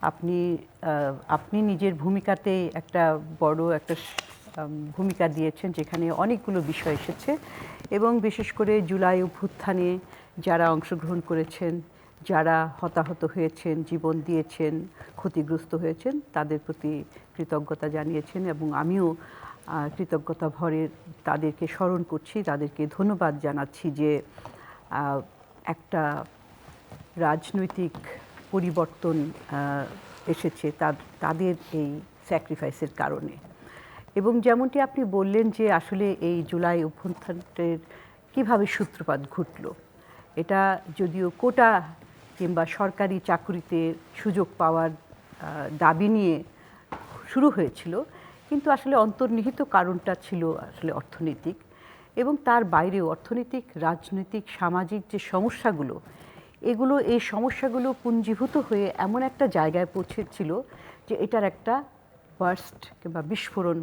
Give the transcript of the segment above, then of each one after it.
আপনি আপনি নিজের ভূমিকাতে একটা বড় একটা ভূমিকা দিয়েছেন, যেখানে অনেকগুলো বিষয় এসেছে এবং বিশেষ করে জুলাই অভ্যুত্থানে যারা অংশগ্রহণ করেছেন, যারা হতাহত হয়েছেন, জীবন দিয়েছেন, ক্ষতিগ্রস্ত হয়েছেন, তাদের প্রতি কৃতজ্ঞতা জানিয়েছেন এবং আমিও কৃতজ্ঞতা ভরে তাদেরকে স্মরণ করছি, তাদেরকে ধন্যবাদ জানাচ্ছি যে একটা রাজনৈতিক পরিবর্তন এসেছে তাদের এই স্যাক্রিফাইসের কারণে। এবং যেমনটি আপনি বললেন যে আসলে এই জুলাই অভ্যুত্থানের কীভাবে সূত্রপাত ঘটল, এটা যদিও কোটা কিংবা সরকারি চাকুরিতে সুযোগ পাওয়ার দাবি নিয়ে শুরু হয়েছিল, কিন্তু আসলে অন্তর্নিহিত কারণটা ছিল আসলে অর্থনৈতিক, এবং তার বাইরেও অর্থনৈতিক, রাজনৈতিক, সামাজিক যে সমস্যাগুলো, এই সমস্যাগুলো পুঞ্জীভূত হয়ে এমন একটা জায়গায় পৌঁছেছিল যে এটার একটা বার্স্ট কিংবা বিস্ফোরণ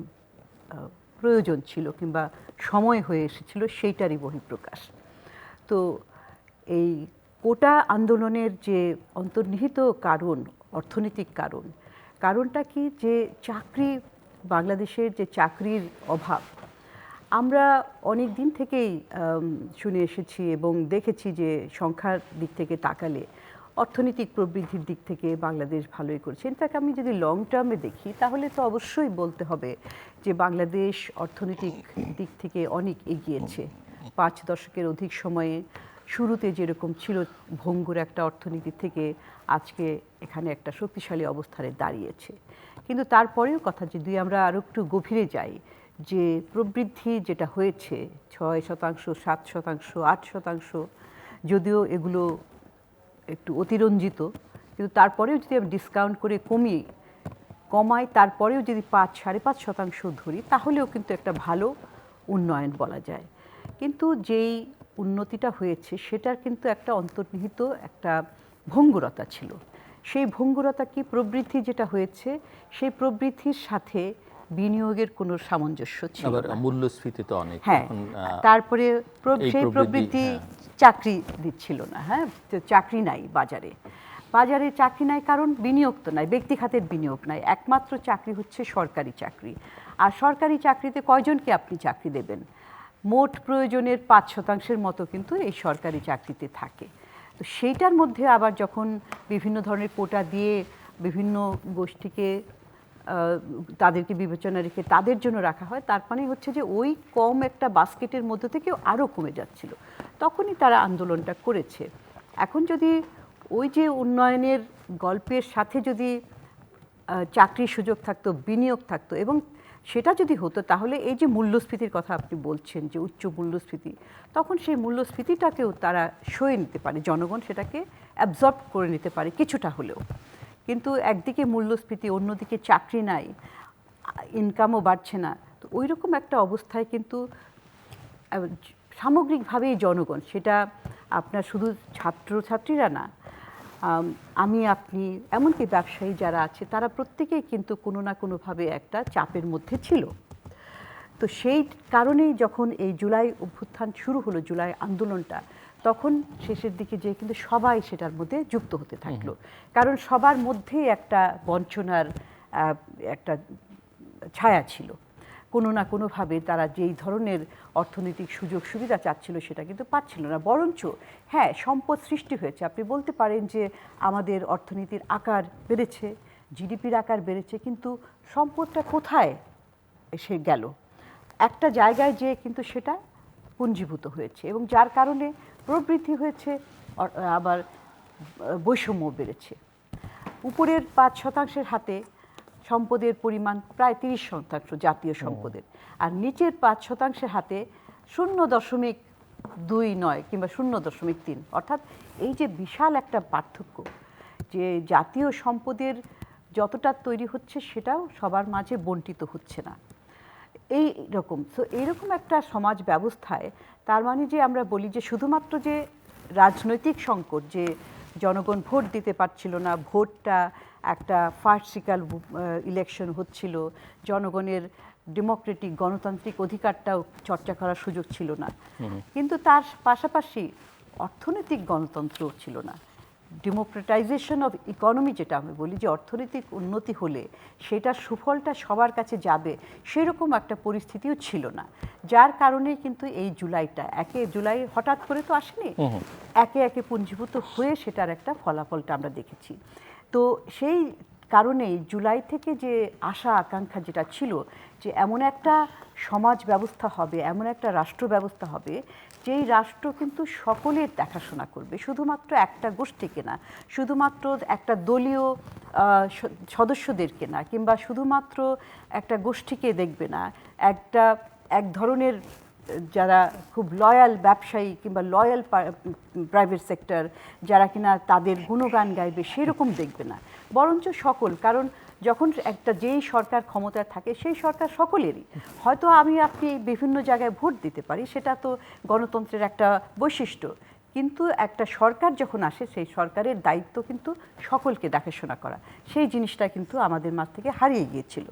প্রয়োজন ছিল কিংবা সময় হয়ে এসেছিল, সেইটারই বহিঃপ্রকাশ। তো এই কোটা আন্দোলনের যে অন্তর্নিহিত কারণ, অর্থনৈতিক কারণটা কি, যে চাকরি, বাংলাদেশের যে চাকরির অভাব, আমরা অনেক দিন থেকেই শুনে এসেছি এবং দেখেছি যে সংখ্যার দিক থেকে তাকালে অর্থনৈতিক প্রবৃদ্ধির দিক থেকে বাংলাদেশ ভালোই করছে। ইনফ্যাক্ট আমি যদি লং টার্মে দেখি তাহলে তো অবশ্যই বলতে হবে যে বাংলাদেশ অর্থনৈতিক দিক থেকে অনেক এগিয়েছে। 5 দশকের অধিক সময়ে শুরুতে যেরকম ছিল ভঙ্গুর একটা অর্থনীতি থেকে আজকে এখানে একটা শক্তিশালী অবস্থানে দাঁড়িয়েছে। কিন্তু তারপরেও কথা যদি আমরা আরও একটু গভীরে যাই, যে প্রবৃদ্ধি যেটা হয়েছে 6%, 7%, 8%, যদিও এগুলো একটু অতিরঞ্জিত, কিন্তু তারপরেও যদি আমি ডিসকাউন্ট করে কমাই, তারপরেও যদি 5-5.5% ধরি, তাহলেও কিন্তু একটা ভালো উন্নয়ন বলা যায়। কিন্তু যেই উন্নতিটা হয়েছে সেটার কিন্তু একটা অন্তর্নিহিত একটা ভঙ্গুরতা ছিল। সেই ভঙ্গুরতা কি, প্রবৃদ্ধি যেটা হয়েছে সেই প্রবৃদ্ধির সাথে বিনিয়োগের কোনো সামঞ্জস্য ছিল না। মূল্যস্ফীতি তো অনেক। হ্যাঁ, তারপরে সেই প্রবৃদ্ধি চাকরি দিচ্ছিল না। হ্যাঁ, চাকরি নাই বাজারে, চাকরি নাই, কারণ বিনিয়োগ তো নাই, ব্যক্তি খাতের বিনিয়োগ নাই, একমাত্র চাকরি হচ্ছে সরকারি চাকরি। আর সরকারি চাকরিতে কয়জনকে আপনি চাকরি দেবেন? মোট প্রয়োজনের 5% মতো কিন্তু এই সরকারি চাকরিতে থাকে। তো সেইটার মধ্যে আবার যখন বিভিন্ন ধরনের কোটা দিয়ে বিভিন্ন গোষ্ঠীকে তাদেরকে বিবেচনা রেখে তাদের জন্য রাখা হয়, তার মানে হচ্ছে যে ওই কম একটা বাস্কেটের মধ্যে থেকেও আরও কমে যাচ্ছিল, তখনই তারা আন্দোলনটা করেছে। এখন যদি ওই যে উন্নয়নের গল্পের সাথে যদি চাকরির সুযোগ থাকতো, বিনিয়োগ থাকতো, এবং সেটা যদি হতো, তাহলে এই যে মূল্যস্ফীতির কথা আপনি বলছেন, যে উচ্চ মূল্যস্ফীতি, তখন সেই মূল্যস্ফীতিটাকেও তারা সয়ে নিতে পারে, জনগণ সেটাকে অ্যাবজর্ব করে নিতে পারে কিছুটা হলেও। কিন্তু একদিকে মূল্যস্ফীতি, অন্যদিকে চাকরি নাই, ইনকামও বাড়ছে না, তো ওই রকম একটা অবস্থায় কিন্তু সামগ্রিকভাবেই জনগণ, সেটা আপনার শুধু ছাত্রছাত্রীরা না, আমি, আপনি, এমনকি ব্যবসায়ী যারা আছে, তারা প্রত্যেকেই কিন্তু কোনো না কোনোভাবে একটা চাপের মধ্যে ছিল। তো সেই কারণেই যখন এই জুলাই অভ্যুত্থান শুরু হলো, জুলাই আন্দোলনটা, তখন শেষের দিকে যে কিন্তু সবাই সেটার মধ্যে যুক্ত হতে থাকলো, কারণ সবার মধ্যেই একটা বঞ্চনার একটা ছায়া ছিল। কোনো না কোনোভাবে তারা যেই ধরনের অর্থনৈতিক সুযোগ সুবিধা চাচ্ছিল সেটা কিন্তু পাচ্ছিল না, বরঞ্চ হ্যাঁ, সম্পদ সৃষ্টি হয়েছে। আপনি বলতে পারেন যে আমাদের অর্থনীতির আকার বেড়েছে, জিডিপির আকার বেড়েছে, কিন্তু সম্পদটা কোথায় এসে গেল? একটা জায়গায় যেয়ে কিন্তু সেটা পুঞ্জীভূত হয়েছে, এবং যার কারণে প্রবৃদ্ধি হয়েছে, আবার বৈষম্য বেড়েছে। উপরের 5% হাতে সম্পদের পরিমাণ প্রায় 30% জাতীয় সম্পদের, আর নিচের 5% হাতে 0.29 কিংবা 0.3, অর্থাৎ এই যে বিশাল একটা পার্থক্য, যে জাতীয় সম্পদের যতটা তৈরি হচ্ছে সেটাও সবার মাঝে বণ্টিত হচ্ছে না, এই রকম। তো এইরকম একটা সমাজ ব্যবস্থায়, তার মানে যে আমরা বলি যে শুধুমাত্র যে রাজনৈতিক সংকট, যে জনগণ ভোট দিতে পারছিল না, ভোটটা একটা ফার্সিক্যাল ইলেকশন হচ্ছিল, জনগণের ডেমোক্রেটিক গণতান্ত্রিক অধিকারটাও চর্চা করার সুযোগ ছিল না, কিন্তু তার পাশাপাশি অর্থনৈতিক গণতন্ত্রও ছিল না। ডেমোক্রেটাইজেশন অফ ইকোনমি যেটা আমি বলি, যে অর্থনৈতিক উন্নতি হলে সেটার সুফলটা সবার কাছে যাবে, সেরকম একটা পরিস্থিতিও ছিল না। যার কারণে কিন্তু এই জুলাই হঠাৎ করে তো আসেনি, একে একে পুঞ্জীভূত হয়ে সেটার একটা ফলাফলটা আমরা দেখেছি। তো সেই কারণেই জুলাই থেকে যে আশা আকাঙ্ক্ষা যেটা ছিল, যে এমন একটা সমাজ ব্যবস্থা হবে, এমন একটা রাষ্ট্র ব্যবস্থা হবে, যেই রাষ্ট্র কিন্তু সকলের দেখাশোনা করবে, শুধুমাত্র একটা গোষ্ঠীকে না, শুধুমাত্র একটা দলীয় সদস্যদেরকে না, কিংবা শুধুমাত্র একটা গোষ্ঠীকে দেখবে না, এক ধরনের যারা খুব লয়াল ব্যবসায়ী কিংবা লয়াল প্রাইভেট সেক্টর যারা কিনা তাদের গুণগান গাইবে সেরকম দেখবে না, বরঞ্চ সকল। কারণ যখন যেই সরকার ক্ষমতায় থাকে সেই সরকার সকলেরই। হয়তো আপনি বিভিন্ন জায়গায় ভোট দিতে পারি, সেটা তো গণতন্ত্রের একটা বৈশিষ্ট্য, কিন্তু একটা সরকার যখন আসে সেই সরকারের দায়িত্ব কিন্তু সকলকে দেখাশোনা করা। সেই জিনিসটা কিন্তু আমাদের মাঝ থেকে হারিয়ে গিয়েছিল।